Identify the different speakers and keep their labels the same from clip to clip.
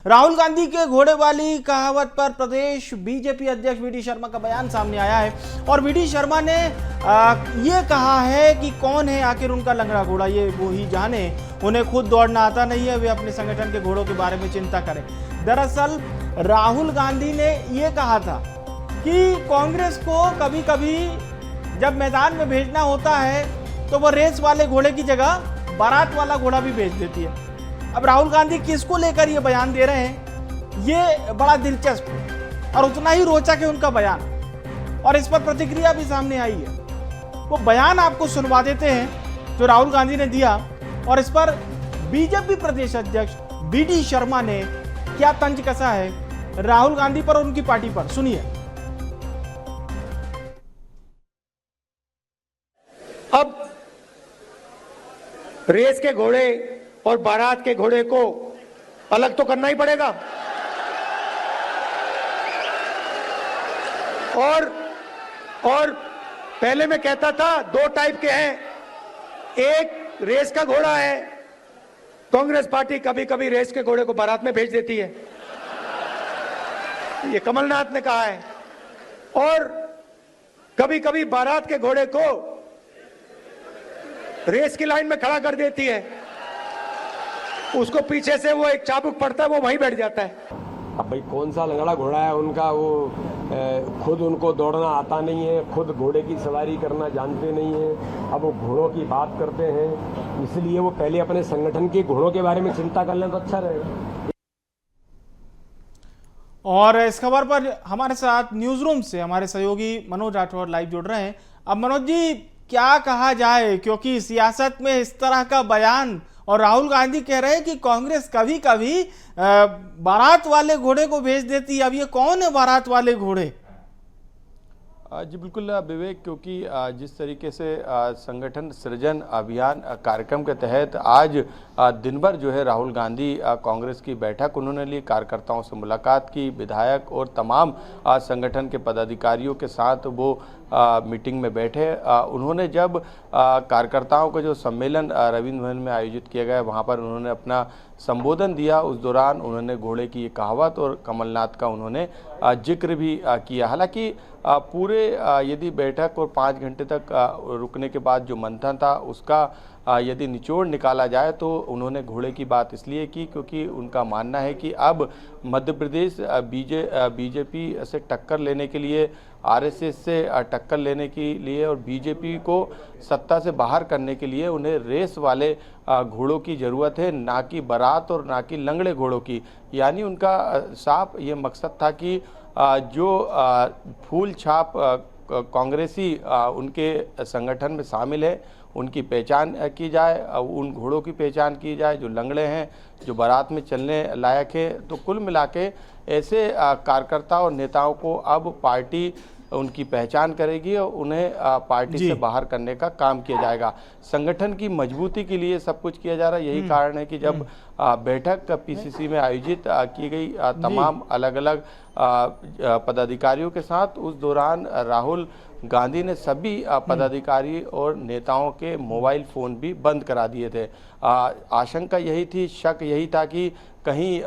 Speaker 1: राहुल गांधी के घोड़े वाली कहावत पर प्रदेश बीजेपी अध्यक्ष वी डी शर्मा का बयान सामने आया है और वी डी शर्मा ने ये कहा है कि कौन है आखिर उनका लंगड़ा घोड़ा, ये वो ही जाने। उन्हें खुद दौड़ना आता नहीं है, वे अपने संगठन के घोड़ों के बारे में चिंता करें। दरअसल राहुल गांधी ने ये कहा था कि कांग्रेस को कभी कभी जब मैदान में भेजना होता है तो वो रेस वाले घोड़े की जगह बारात वाला घोड़ा भी भेज देती है। अब राहुल गांधी किसको लेकर ये बयान दे रहे हैं, ये बड़ा दिलचस्प है और उतना ही रोचक है उनका बयान, और इस पर प्रतिक्रिया भी सामने आई है। वो बयान आपको सुनवा देते हैं जो राहुल गांधी ने दिया और इस पर बीजेपी प्रदेश अध्यक्ष वी डी शर्मा ने क्या तंज कसा है राहुल गांधी पर और उनकी पार्टी पर, सुनिए।
Speaker 2: अब रेस के घोड़े और बारात के घोड़े को अलग तो करना ही पड़ेगा। और पहले मैं कहता था दो टाइप के हैं, एक रेस का घोड़ा है, कांग्रेस पार्टी कभी कभी रेस के घोड़े को बारात में भेज देती है, ये कमलनाथ ने कहा है, और कभी कभी बारात के घोड़े को रेस की लाइन में खड़ा कर देती है, उसको पीछे से वो एक चाबुक पड़ता है, वो वहीं बैठ जाता है।
Speaker 3: अब भाई कौन सा लंगड़ा घोड़ा है उनका, वो खुद उनको दौड़ना आता नहीं है, खुद घोड़े की सवारी करना जानते नहीं है। अब वो घोड़ों की बात करते हैं, इसलिए वो पहले अपने संगठन के घोड़ों के बारे में चिंता कर लें तो अच्छा रहेगा।
Speaker 1: और इस खबर पर हमारे साथ न्यूज रूम से हमारे सहयोगी मनोज राठौर लाइव जुड़ रहे हैं। अब मनोज जी, क्या कहा जाए, क्योंकि सियासत में इस तरह का बयान और राहुल गांधी कह रहे हैं कि कांग्रेस कभी कभी बारात वाले घोड़े को भेज देती है। अब ये कौन है बारात वाले घोड़े?
Speaker 4: जी बिल्कुल विवेक, क्योंकि जिस तरीके से संगठन सृजन अभियान कार्यक्रम के तहत आज दिन भर जो है राहुल गांधी कांग्रेस की बैठक उन्होंने ली, कार्यकर्ताओं से मुलाकात की, विधायक और तमाम संगठन के पदाधिकारियों के साथ वो मीटिंग में बैठे। उन्होंने जब कार्यकर्ताओं का जो सम्मेलन रविंद्र भवन में आयोजित किया गया वहाँ पर उन्होंने अपना संबोधन दिया, उस दौरान उन्होंने घोड़े की ये कहावत और कमलनाथ का उन्होंने जिक्र भी किया। हालांकि पूरे यदि बैठक और 5 घंटे तक रुकने के बाद जो मंथन था उसका यदि निचोड़ निकाला जाए तो उन्होंने घोड़े की बात इसलिए की क्योंकि उनका मानना है कि अब मध्य प्रदेश बीजेपी से टक्कर लेने के लिए, आरएसएस से टक्कर लेने के लिए और बीजेपी को सत्ता से बाहर करने के लिए उन्हें रेस वाले घोड़ों की ज़रूरत है, ना कि बारात और ना कि लंगड़े घोड़ों की। यानी उनका साफ ये मकसद था कि जो फूल छाप कांग्रेसी उनके संगठन में शामिल है उनकी पहचान की जाए, उन घोड़ों की पहचान की जाए जो लंगड़े हैं, जो बारात में चलने लायक है। तो कुल मिला के ऐसे कार्यकर्ता और नेताओं को अब पार्टी उनकी पहचान करेगी और उन्हें पार्टी से बाहर करने का काम किया जाएगा। संगठन की मजबूती के लिए सब कुछ किया जा रहा है। यही कारण है कि जब बैठक पीसीसी में आयोजित की गई तमाम अलग अलग पदाधिकारियों के साथ, उस दौरान राहुल गांधी ने सभी पदाधिकारी और नेताओं के मोबाइल फ़ोन भी बंद करा दिए थे। आशंका यही थी, शक यही था कि कहीं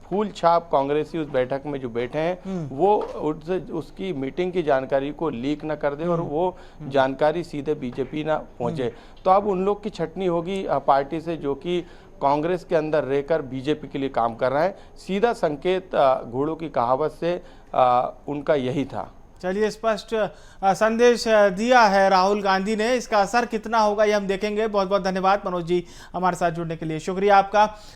Speaker 4: फूल छाप कांग्रेसी उस बैठक में जो बैठे हैं वो उसकी मीटिंग की जानकारी को लीक ना कर दे और वो जानकारी सीधे बीजेपी ना पहुंचे। तो अब उन लोग की छटनी होगी पार्टी से जो कि कांग्रेस के अंदर रहकर बीजेपी के लिए काम कर रहे हैं। सीधा संकेत घोड़ों की कहावत से उनका यही था।
Speaker 1: चलिए, स्पष्ट संदेश दिया है राहुल गांधी ने, इसका असर कितना होगा ये हम देखेंगे। बहुत बहुत धन्यवाद मनोज जी हमारे साथ जुड़ने के लिए, शुक्रिया आपका।